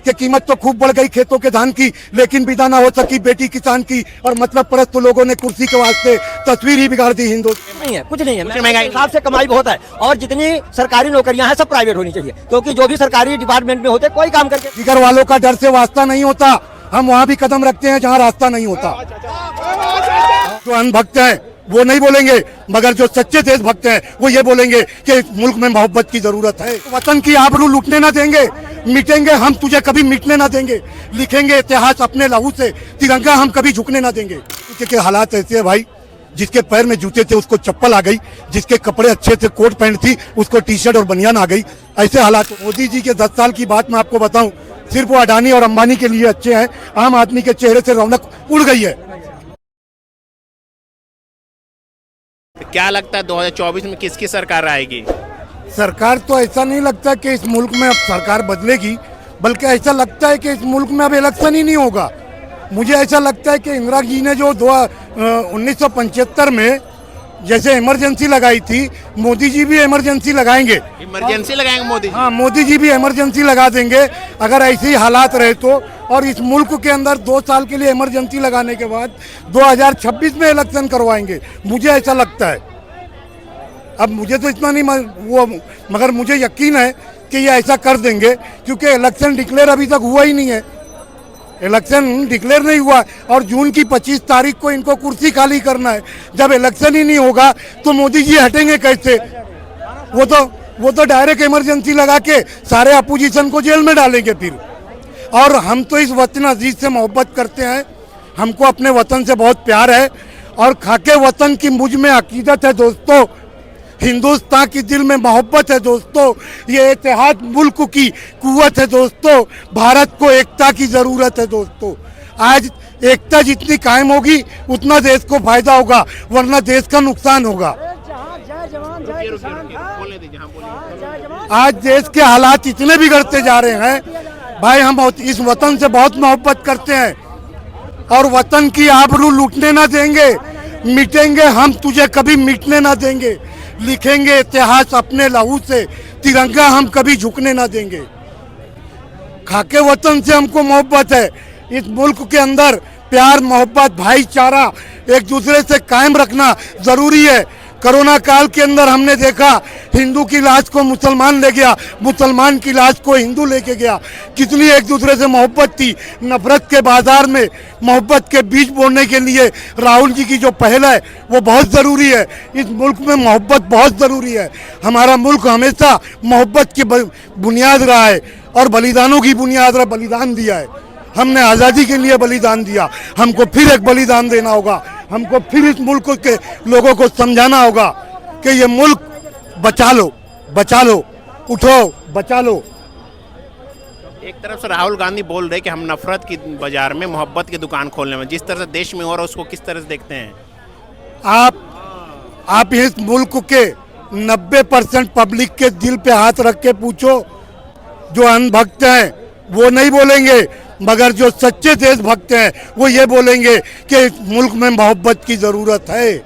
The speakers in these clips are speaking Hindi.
कि कीमत तो खूब बढ़ गई खेतों के धान की, लेकिन विदा ना हो सकी बेटी किसान की। और मतलब परस्त लोगों ने कुर्सी के वास्ते तस्वीर ही बिगाड़ दी हिंदू। नहीं है, कुछ नहीं है, महंगाई हिसाब से कमाई बहुत है। और जितनी सरकारी नौकरियां हैं सब प्राइवेट होनी चाहिए, क्योंकि जो भी सरकारी डिपार्टमेंट में होते कोई काम करके जिगर वालों का डर से वास्ता नहीं होता, हम वहाँ भी कदम रखते हैं जहाँ रास्ता नहीं होता। जो अनभक्त हैं वो नहीं बोलेंगे, मगर जो सच्चे देशभक्त हैं वो ये बोलेंगे कि इस मुल्क में मोहब्बत की जरूरत है। वतन की आबरू लूटने ना देंगे, मिटेंगे हम तुझे कभी मिटने ना देंगे, लिखेंगे इतिहास अपने लहू से, तिरंगा हम कभी झुकने ना देंगे। क्योंकि हालात ऐसे है भाई, जिसके पैर में जूते थे उसको चप्पल आ गई, जिसके कपड़े अच्छे थे कोट पैंट थी उसको टी शर्ट और बनियान आ गई। ऐसे हालात। मोदी जी के 10 साल की बात मैं आपको बताऊं, सिर्फ वो अडानी और अंबानी के लिए अच्छे हैं, आम आदमी के चेहरे से रौनक उड़ गई है। क्या लगता है 2024 में किसकी सरकार आएगी? सरकार तो ऐसा नहीं लगता कि इस मुल्क में अब सरकार बदलेगी, बल्कि ऐसा लगता है कि इस मुल्क में अब इलेक्शन ही नहीं होगा। मुझे ऐसा लगता है कि इंदिरा जी ने जो 1975 में जैसे इमरजेंसी लगाई थी, मोदी जी भी इमरजेंसी लगाएंगे। इमरजेंसी लगाएंगे मोदी जी? हाँ, मोदी जी भी इमरजेंसी लगा देंगे अगर ऐसे ही हालात रहे तो। और इस मुल्क के अंदर 2 साल के लिए इमरजेंसी लगाने के बाद 2026 में इलेक्शन करवाएंगे, मुझे ऐसा लगता है। अब मुझे तो इतना नहीं मगर मुझे यकीन है कि ये ऐसा कर देंगे, क्योंकि इलेक्शन डिक्लेयर अभी तक हुआ ही नहीं है। इलेक्शन डिक्लेयर नहीं हुआ और जून की 25 तारीख को इनको कुर्सी खाली करना है। जब इलेक्शन ही नहीं होगा तो मोदी जी हटेंगे कैसे? वो तो डायरेक्ट इमरजेंसी लगा के सारे अपोजिशन को जेल में डालेंगे फिर। और हम तो इस वतन अजीज से मोहब्बत करते हैं, हमको अपने वतन से बहुत प्यार है और खाके वतन की मुझ में अकीदत है दोस्तों, हिंदुस्तान की दिल में मोहब्बत है दोस्तों, ये इत्तेहाद मुल्क की कुव्वत है दोस्तों, भारत को एकता की जरूरत है दोस्तों। आज एकता जितनी कायम होगी उतना देश को फायदा होगा, वरना देश का नुकसान होगा। आज देश के हालात इतने बिगड़ते जा रहे हैं भाई, हम इस वतन से बहुत मोहब्बत करते हैं और वतन की आबरू लूटने ना देंगे, मिटेंगे हम तुझे कभी मिटने ना देंगे, लिखेंगे इतिहास अपने लहू से, तिरंगा हम कभी झुकने ना देंगे। खाके वतन से हमको मोहब्बत है। इस मुल्क के अंदर प्यार, मोहब्बत, भाईचारा एक दूसरे से कायम रखना जरूरी है। कोरोना काल के अंदर हमने देखा, हिंदू की लाश को मुसलमान ले गया, मुसलमान की लाश को हिंदू लेके गया। कितनी एक दूसरे से मोहब्बत थी। नफरत के बाजार में मोहब्बत के बीज बोने के लिए राहुल जी की जो पहल है वो बहुत ज़रूरी है। इस मुल्क में मोहब्बत बहुत ज़रूरी है। हमारा मुल्क हमेशा मोहब्बत की बुनियाद रहा है और बलिदानों की बुनियाद रहा, बलिदान दिया है। हमने आज़ादी के लिए बलिदान दिया, हमको फिर एक बलिदान देना होगा। हमको फिर इस मुल्क के लोगों को समझाना होगा कि ये मुल्क बचा लो, बचा लो, उठो, बचा लो। एक तरफ से राहुल गांधी बोल रहे कि हम नफरत की बाजार में मोहब्बत की दुकान खोलने में, जिस तरह से देश में हो रहा है उसको किस तरह से देखते हैं आप इस मुल्क के 90% पब्लिक के दिल पे हाथ रख के पूछो, जो अनभक्त हैं वो नहीं बोलेंगे, मगर जो सच्चे देशभक्त हैं वो ये बोलेंगे कि इस मुल्क में मोहब्बत की जरूरत है।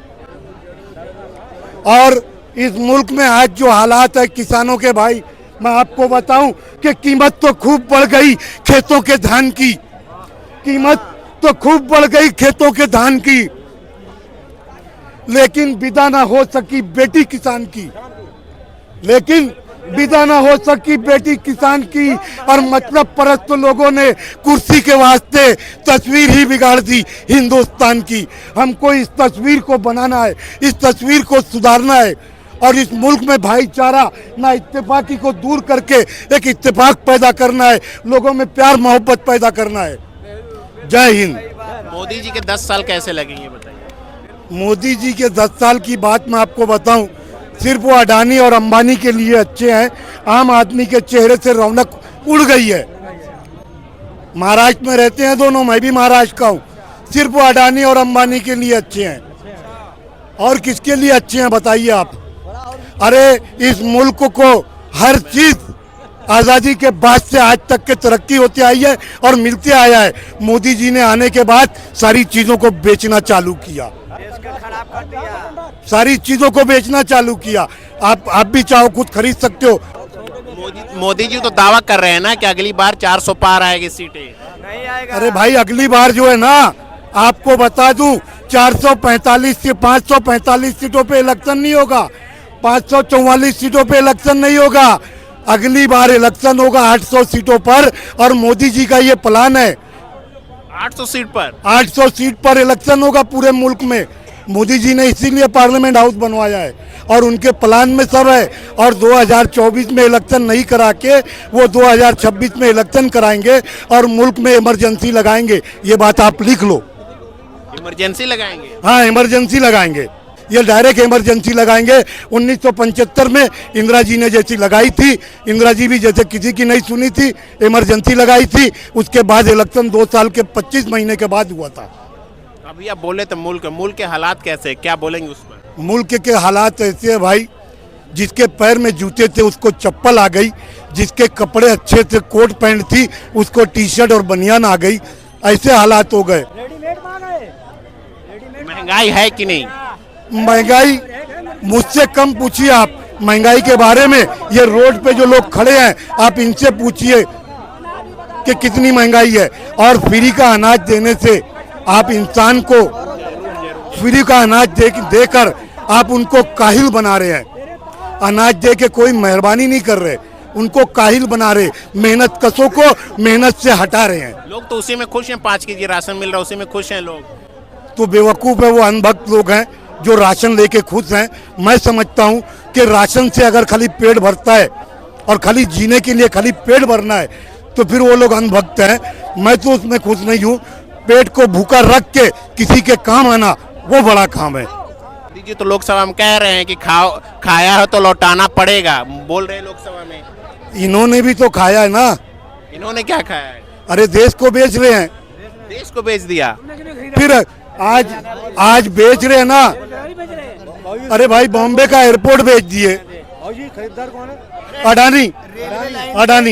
और इस मुल्क में आज जो हालात है किसानों के भाई, मैं आपको बताऊं कि कीमत तो खूब बढ़ गई खेतों के धान की, कीमत तो खूब बढ़ गई खेतों के धान की, लेकिन विदा ना हो सकी बेटी किसान की, लेकिन विदा ना हो सकी बेटी किसान की। और मतलब परस्त लोगों ने कुर्सी के वास्ते तस्वीर ही बिगाड़ दी हिंदुस्तान की। हमको इस तस्वीर को बनाना है, इस तस्वीर को सुधारना है और इस मुल्क में भाईचारा ना इत्तेफाकी को दूर करके एक इत्तेफाक पैदा करना है, लोगों में प्यार मोहब्बत पैदा करना है। जय हिंद। मोदी जी के 10 साल कैसे लगे ये बताइए? मोदी जी के 10 साल की बात मैं आपको बताऊं, सिर्फ वो अडानी और अंबानी के लिए अच्छे हैं, आम आदमी के चेहरे से रौनक उड़ गई है। महाराष्ट्र में रहते हैं दोनों, मैं भी महाराष्ट्र का हूँ। सिर्फ वो अडानी और अंबानी के लिए अच्छे हैं, और किसके लिए अच्छे हैं बताइए आप? अरे इस मुल्क को हर चीज आज़ादी के बाद से आज तक के तरक्की होती आई है और मिलते आया है। मोदी जी ने आने के बाद सारी चीज़ों को बेचना चालू किया, सारी चीज़ों को बेचना चालू किया। आप भी चाहो खुद खरीद सकते हो। मोदी जी तो दावा कर रहे हैं ना कि अगली बार 400 पार आएगी सीटें। अरे भाई अगली बार जो है ना, आपको बता दूं, 445 से 545 सीटों पे इलेक्शन नहीं होगा, 544 सीटों पे इलेक्शन नहीं होगा। अगली बार इलेक्शन होगा 800 सीटों पर, और मोदी जी का ये प्लान है 800 सीट पर। 800 सीट पर इलेक्शन होगा पूरे मुल्क में। मोदी जी ने इसीलिए पार्लियामेंट हाउस बनवाया है, और उनके प्लान में सब है। और 2024 में इलेक्शन नहीं करा के वो 2026 में इलेक्शन कराएंगे और मुल्क में इमरजेंसी लगाएंगे। ये बात आप लिख लो। इमरजेंसी लगाएंगे। हाँ, इमरजेंसी लगाएंगे, ये डायरेक्ट इमरजेंसी लगाएंगे। 1975 में इंदिरा जी ने जैसी लगाई थी, इंदिरा जी भी जैसे किसी की नहीं सुनी थी, इमरजेंसी लगाई थी। उसके बाद इलेक्शन 2 साल के 25 महीने के बाद हुआ था। अभी आप बोले तो मुल्क के हालात कैसे, क्या बोलेंगे उस पर? मुल्क के हालात ऐसे है भाई, जिसके पैर में जूते थे उसको चप्पल आ गई, जिसके कपड़े अच्छे थे, कोट पैंट थी, उसको टी शर्ट और बनियान आ गई। ऐसे हालात हो गए। महंगाई है कि नहीं? महंगाई मुझसे कम पूछिए आप महंगाई के बारे में। ये रोड पे जो लोग खड़े हैं, आप इनसे पूछिए कि कितनी महंगाई है। और फ्री का अनाज देने से आप इंसान को, फ्री का अनाज देकर आप उनको काहिल बना रहे हैं। अनाज दे के कोई मेहरबानी नहीं कर रहे, उनको काहिल बना रहे। मेहनत कशों को मेहनत से हटा रहे हैं। लोग तो उसी में खुश हैं, 5 केजी राशन मिल रहा है, उसी में खुश हैं लोग। तो बेवकूफ़ है वो अनभक्त लोग हैं जो राशन लेके खुश हैं। मैं समझता हूँ कि राशन से अगर खाली पेट भरता है और खाली जीने के लिए खाली पेट भरना है, तो फिर वो लोग अनभक्त हैं। मैं तो उसमें खुश नहीं हूँ। पेट को भूखा रख के किसी के काम आना, वो बड़ा काम है। जी तो लोकसभा में कह रहे हैं कि खाया है तो लौटाना पड़ेगा, बोल रहे हैं लोकसभा में। इन्होंने भी तो खाया है ना। इन्होंने क्या खाया है? अरे देश को बेच रहे हैं। देश को बेच दिया। फिर आज बेच रहे हैं ना। अरे भाई बॉम्बे का एयरपोर्ट बेच दिए। खरीदार कौन है? अडानी।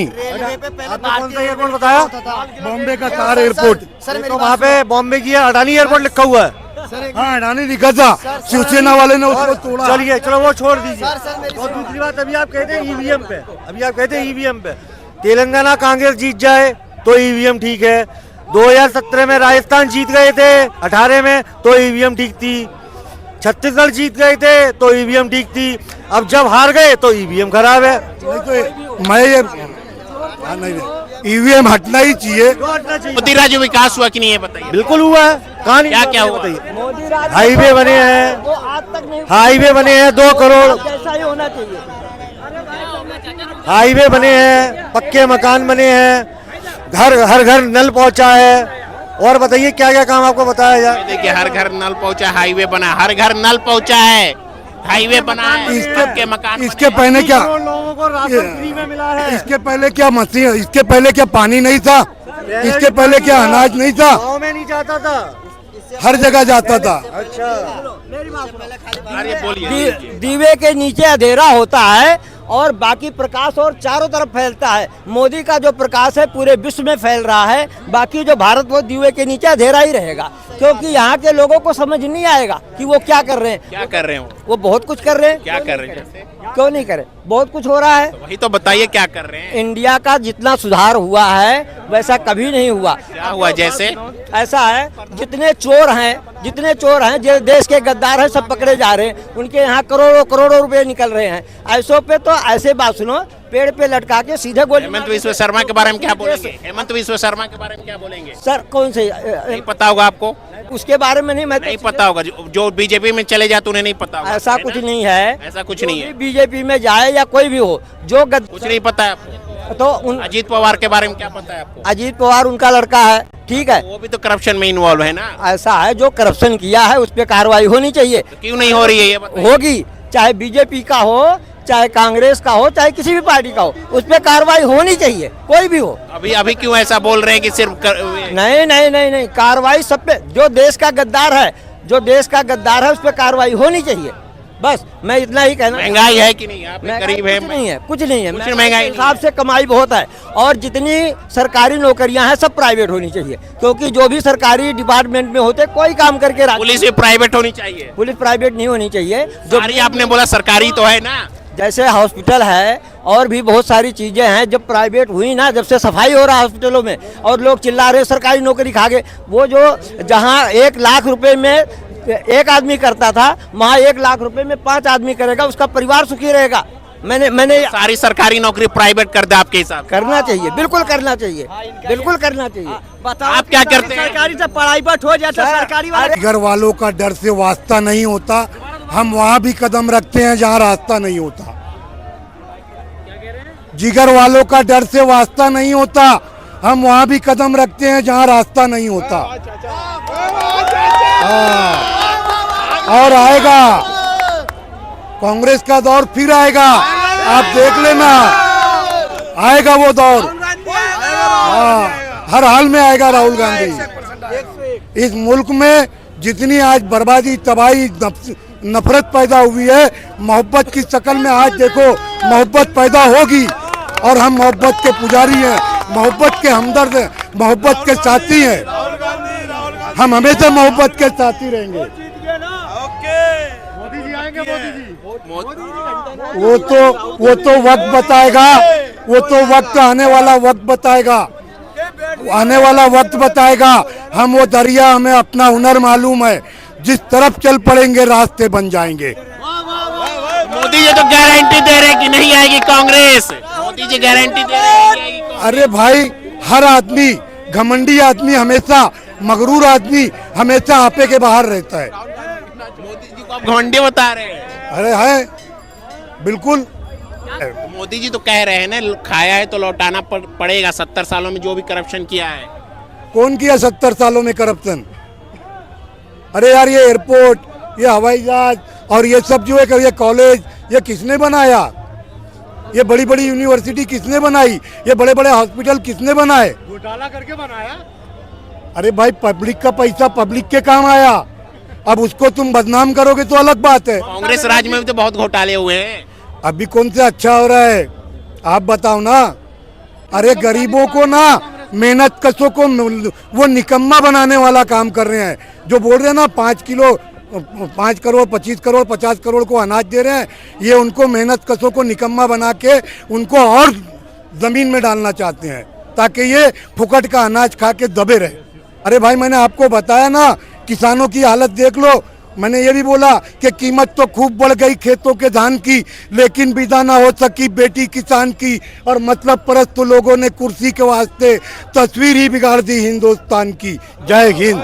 कौन सा एयरपोर्ट बताया? बॉम्बे का सार एयरपोर्ट। तो वहाँ पे बॉम्बे की अडानी एयरपोर्ट लिखा हुआ है। हाँ, अडानी लिखा था, शिवसेना वाले ने उसको तोड़ा। चलिए चलो वो छोड़ दीजिए। और दूसरी बात, अभी आप कहते हैं ईवीएम पे, तेलंगाना कांग्रेस जीत जाए तो ईवीएम ठीक है। 2017 में राजस्थान जीत गए थे, 18 में तो ईवीएम ठीक थी। छत्तीसगढ़ जीत गए थे तो ईवीएम ठीक थी। अब जब हार गए तो ईवीएम खराब है। मैं ये नहीं, ईवीएम हटना ही चाहिए। मोदी राज में विकास हुआ कि नहीं, ये बताइए। बिल्कुल हुआ है। कहाँ नहीं? क्या हुआ? बताइए। हाईवे बने हैं 2 करोड़। हाईवे बने हैं, पक्के मकान बने हैं, हर घर नल पहुंचा है। और बताइए क्या क्या काम आपको बताया जाए? देखिए, हर घर नल पहुंचा, हाईवे बना, हर घर नल पहुंचा है, हाईवे बना है, पक्के मकान। इसके पहले क्या लोगों को राशन फ्री में मिला है? इसके पहले क्या मशीन, इसके पहले क्या पानी नहीं था? इसके पहले क्या अनाज नहीं था? गाँव में नहीं जाता था, हर जगह जाता था। अच्छा अरे बोलिए। दीवे के नीचे अंधेरा होता है और बाकी प्रकाश और चारों तरफ फैलता है। मोदी का जो प्रकाश है पूरे विश्व में फैल रहा है, बाकी जो भारत वो दीवे के नीचे अंधेरा ही रहेगा। क्योंकि यहाँ के लोगों को समझ नहीं आएगा कि वो क्या कर रहे हैं। क्या कर रहे हो? वो बहुत कुछ कर रहे हैं। क्या कर रहे हैं? क्यों नहीं करे? बहुत कुछ हो रहा है। तो वही तो बताइए क्या कर रहे हैं। इंडिया का जितना सुधार हुआ है वैसा कभी नहीं हुआ। क्या हुआ? जैसे ऐसा है, जितने चोर हैं जो देश के गद्दार हैं सब पकड़े जा रहे हैं। उनके यहाँ करोड़ों रुपए निकल रहे हैं। ऐसों पे तो ऐसे बात सुनो, पेड़ पे लटका के सीधे गोली। हेमंत विश्व शर्मा के बारे में क्या बोलेंगे? हेमंत विश्व शर्मा के बारे में क्या बोलेंगे? सर कौन से? नहीं पता होगा आपको? उसके बारे में नहीं, मैं नहीं पता होगा। जो बीजेपी में चले जाते उन्हें नहीं पता होगा। ऐसा कुछ नहीं है। ऐसा कुछ नहीं है। बीजेपी में जाए या कोई भी हो, जो कुछ नहीं पता है आपको? तो अजीत पवार के बारे में क्या पता है आपको? अजीत पवार उनका लड़का है, ठीक है। वो भी तो करप्शन में इन्वॉल्व है ना। ऐसा है, जो करप्शन किया है उस पर कार्रवाई होनी चाहिए। तो क्यों नहीं हो रही है ये बताइए? होगी, चाहे बीजेपी का हो, चाहे कांग्रेस का हो, चाहे किसी भी पार्टी का हो, उस पर कार्रवाई होनी चाहिए, कोई भी हो। अभी क्यों ऐसा बोल रहे हैं कि सिर्फ नहीं, कार्रवाई सब पे। जो देश का गद्दार है उस पर कार्रवाई होनी चाहिए। बस मैं इतना ही कहना। महंगाई है कि नहीं? आप गरीब है? कुछ नहीं है। महंगाई हिसाब से कमाई बहुत है। और जितनी सरकारी नौकरियां हैं सब प्राइवेट होनी चाहिए, क्योंकि जो भी सरकारी डिपार्टमेंट में होते कोई काम करके पुलिस भी प्राइवेट होनी चाहिए। पुलिस प्राइवेट नहीं होनी चाहिए। जो आपने बोला सरकारी तो है ना, जैसे हॉस्पिटल है और भी बहुत सारी चीज़ें हैं, जब प्राइवेट हुई ना, जब से सफाई हो रहा है हॉस्पिटलों में और लोग चिल्ला रहे सरकारी नौकरी खा गए, वो जो जहाँ 1 लाख रुपए में एक आदमी करता था, वहाँ 1 लाख रुपए में 5 आदमी करेगा, उसका परिवार सुखी रहेगा। मैंने सारी सरकारी नौकरी प्राइवेट कर दे आपके हिसाब से? करना चाहिए, बिल्कुल करना चाहिए, बिल्कुल करना चाहिए। बताओ आप क्या करते हैं? सरकारी से प्राइवेट हो जाता है, सरकारी वाले जिगर वालों का डर से वास्ता नहीं होता, हम वहाँ भी कदम रखते हैं जहाँ रास्ता नहीं होता। जिगर वालों का डर से वास्ता नहीं होता, हम वहाँ भी कदम रखते हैं जहाँ रास्ता नहीं होता। और आएगा कांग्रेस का दौर, फिर आएगा, आप देख लेना, आएगा वो दौर। हर हाल में आएगा राहुल गांधी। इस मुल्क में जितनी आज बर्बादी, तबाही, नफरत पैदा हुई है, मोहब्बत की शक्ल में आज देखो मोहब्बत पैदा होगी। और हम मोहब्बत के पुजारी हैं, मोहब्बत के हमदर्द हैं, मोहब्बत के साथी हैं। हम हमेशा मोहब्बत के साथी रहेंगे। वो तो वक्त बताएगा, वो तो वक्त आने वाला वक्त बताएगा, आने वाला वक्त बताएगा। हम वो दरिया, हमें अपना हुनर मालूम है, जिस तरफ चल पड़ेंगे रास्ते बन जाएंगे। मोदी जी तो गारंटी दे रहे कि नहीं आएगी कांग्रेस, मोदी जी गारंटी दे रहे हैं नहीं आएगी कांग्रेस। अरे भाई, हर आदमी, घमंडी आदमी हमेशा, मगरूर आदमी हमेशा आपे के बाहर रहता है। मोदी जी को आप घमंडी बता रहे हैं? अरे है, बिल्कुल। मोदी जी तो कह रहे हैं ना, खाया है तो लौटाना पड़ेगा। 70 सालों में जो भी करप्शन किया है। कौन किया 70 सालों में करप्शन? अरे यार, ये एयरपोर्ट, ये हवाई जहाज और ये सब जो है, ये कॉलेज, ये किसने बनाया? ये बड़ी बड़ी यूनिवर्सिटी किसने बनाई? ये बड़े बड़े हॉस्पिटल किसने बनाए? घोटाला करके बनाया। अरे भाई, पब्लिक का पैसा पब्लिक के काम आया, अब उसको तुम बदनाम करोगे तो अलग बात है। कांग्रेस राज में भी तो बहुत घोटाले हुए हैं। अभी कौन से अच्छा हो रहा है, आप बताओ ना। अरे गरीबों को ना, मेहनत कशों को वो निकम्मा बनाने वाला काम कर रहे हैं। जो बोल रहे हैं ना 5 करोड़ 25 करोड़ 50 करोड़ को अनाज दे रहे हैं, ये उनको मेहनत कशों को निकम्मा बना के उनको और जमीन में डालना चाहते हैं, ताकि ये फुकट का अनाज खा के दबे रहे। अरे भाई, मैंने आपको बताया ना, किसानों की हालत देख लो। मैंने ये भी बोला कि कीमत तो खूब बढ़ गई खेतों के धान की, लेकिन विदा ना हो सकी बेटी किसान की। और मतलब परस्त लोगों ने कुर्सी के वास्ते तस्वीर ही बिगाड़ दी हिंदुस्तान की। जय हिंद।